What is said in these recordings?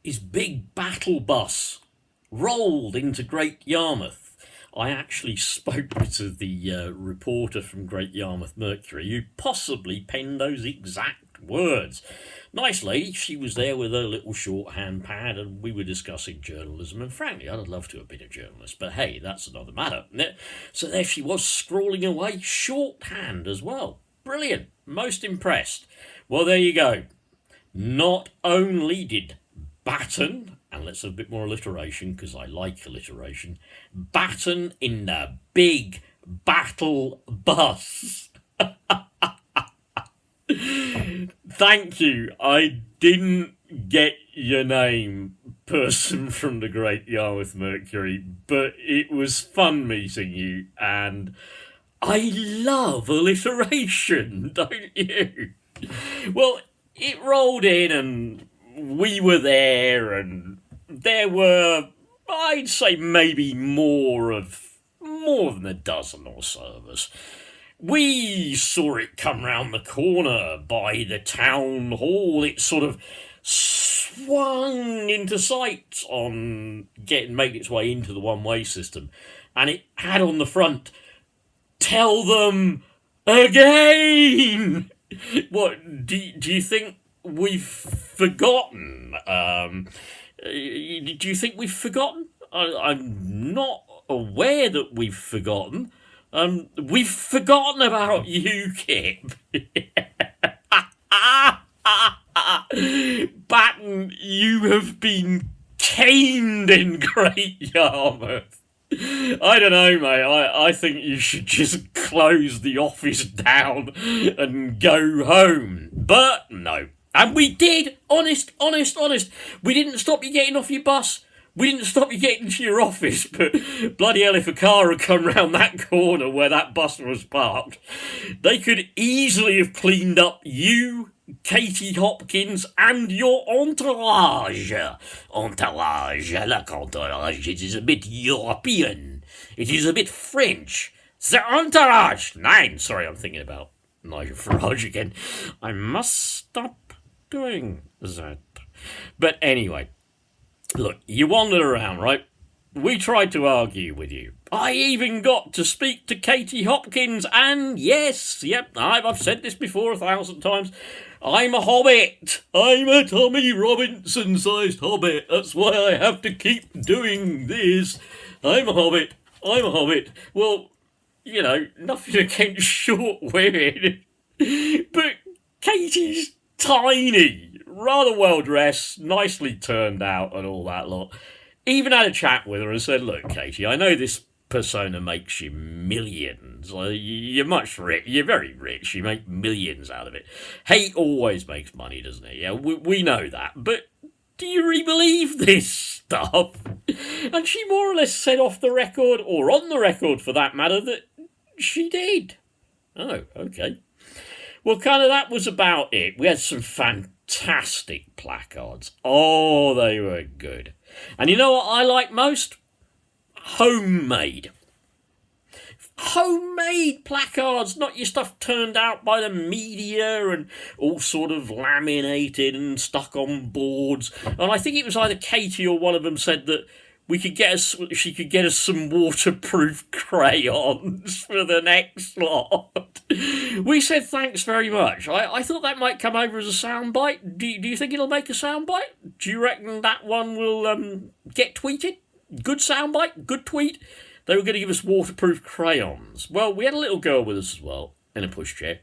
his big battle bus rolled into Great Yarmouth. I actually spoke to the reporter from Great Yarmouth Mercury who possibly penned those exact words. Nice lady, she was there with her little shorthand pad and we were discussing journalism, and frankly I'd love to have been a journalist, but hey, that's another matter. So there she was, scrawling away, shorthand as well. Brilliant, most impressed. Well, there you go. Not only did Batten, and let's have a bit more alliteration because I like alliteration, Batten in the big battle bus. Thank you. I didn't get your name, person from the Great Yarmouth Mercury, but it was fun meeting you, and I love alliteration, don't you? Well, it rolled in and we were there, and there were, I'd say, maybe more than a dozen or so of us. We saw it come round the corner by the town hall. It sort of swung into sight on making its way into the one-way system, and it had on the front, "Tell them again." What do you think we've forgotten? Do you think we've forgotten? I'm not aware that we've forgotten. We've forgotten about UKIP. Batten, you have been caned in Great Yarmouth. I don't know, mate. I think you should just close the office down and go home. But no. And we did. Honest. We didn't stop you getting off your bus. We didn't stop you getting to your office. But bloody hell, if a car had come round that corner where that bus was parked, they could easily have cleaned up you, Katie Hopkins, and your entourage. Entourage, I like entourage. It is a bit European. It is a bit French. The entourage. Nine. Sorry, I'm thinking about Nigel Farage again. I must stop doing that. But anyway, look, you wandered around, right? We tried to argue with you. I even got to speak to Katie Hopkins, and yes, I've said this before 1,000 times. I'm a hobbit. I'm a Tommy Robinson-sized hobbit. That's why I have to keep doing this. I'm a hobbit. Well, you know, nothing against short women. But Katie's tiny, rather well dressed, nicely turned out and all that lot. Even had a chat with her and said, look, Katie, I know this persona makes you millions. You're you're very rich. You make millions out of it. Hate always makes money, doesn't it? Yeah, we know that. But do you really believe this stuff? And she more or less said off the record, or on the record for that matter, that she did. Oh, okay. Well, kind of that was about it. We had some fantastic placards. Oh, they were good. And you know what I like most? Homemade. Homemade placards, not your stuff turned out by the media and all sort of laminated and stuck on boards. And I think it was either Katie or one of them said that she could get us some waterproof crayons for the next lot. We said thanks very much. I thought that might come over as a soundbite. Do you think it'll make a soundbite? Do you reckon that one will get tweeted? Good soundbite, good tweet. They were going to give us waterproof crayons. Well, we had a little girl with us as well in a pushchair,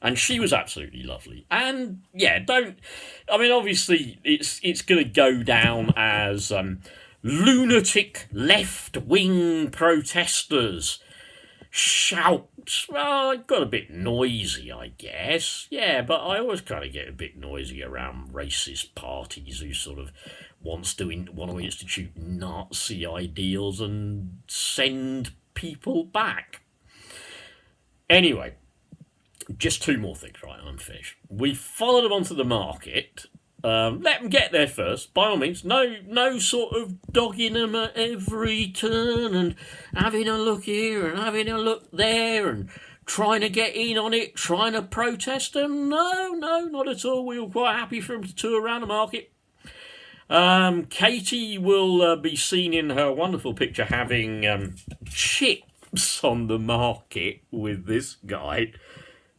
and she was absolutely lovely. And yeah, obviously it's going to go down as lunatic left-wing protesters shout. Well, it got a bit noisy, I guess. Yeah, but I always kind of get a bit noisy around racist parties who sort of want to institute Nazi ideals and send people back. Anyway, just two more things, right? I'm finished. We followed them onto the market. Let them get there first, by all means. No sort of dogging them at every turn and having a look here and having a look there and trying to get in on it, trying to protest them. No, not at all. We were quite happy for them to tour around the market. Katie will be seen in her wonderful picture having chips on the market with this guy.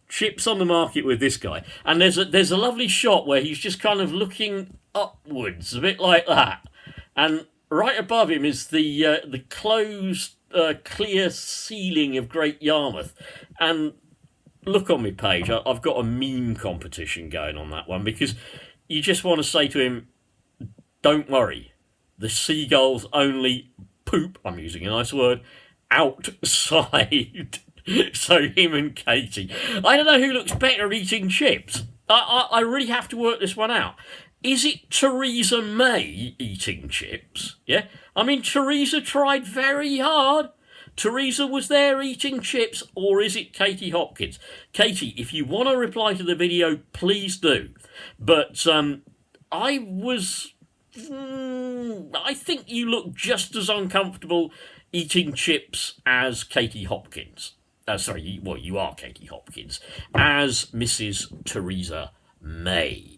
Chips on the market with this guy. And there's a lovely shot where he's just kind of looking upwards, a bit like that. And right above him is the closed, clear ceiling of Great Yarmouth. And look on my page, I've got a meme competition going on that one, because you just want to say to him, don't worry, the seagulls only poop, I'm using a nice word, outside. So him and Katie. I don't know who looks better eating chips. I really have to work this one out. Is it Theresa May eating chips? Yeah? I mean, Theresa tried very hard. Theresa was there eating chips, or is it Katie Hopkins? Katie, if you want to reply to the video, please do. But I think you look just as uncomfortable eating chips as Katie Hopkins. You are Katie Hopkins, as Mrs. Theresa May.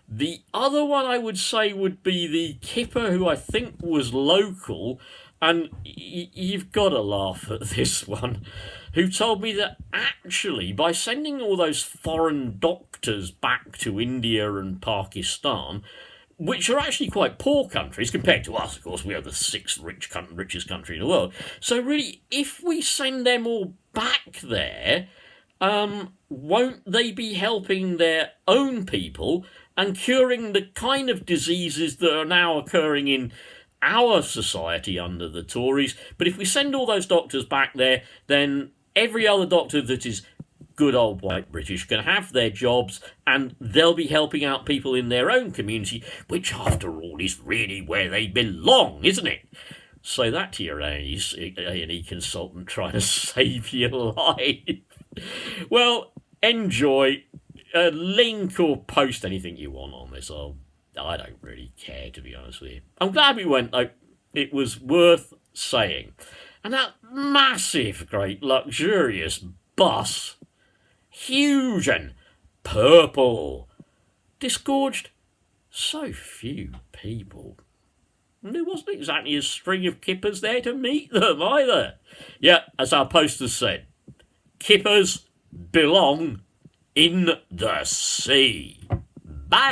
The other one I would say would be the Kipper, who I think was local, and you've got to laugh at this one, who told me that actually by sending all those foreign doctors back to India and Pakistan, which are actually quite poor countries compared to us, of course, we are the sixth richest country in the world. So really, if we send them all back there, won't they be helping their own people and curing the kind of diseases that are now occurring in our society under the Tories? But if we send all those doctors back there, then every other doctor that is good old white British can have their jobs, and they'll be helping out people in their own community, which after all is really where they belong, isn't it? Say that to your A&E consultant trying to save your life. Well, enjoy. Link or post anything you want on this. I don't really care, to be honest with you. I'm glad we went, though. It was worth saying. And that massive, great, luxurious bus, huge and purple, disgorged so few people. And there wasn't exactly a string of kippers there to meet them either. Yeah, as our posters said, kippers belong in the sea. Bye!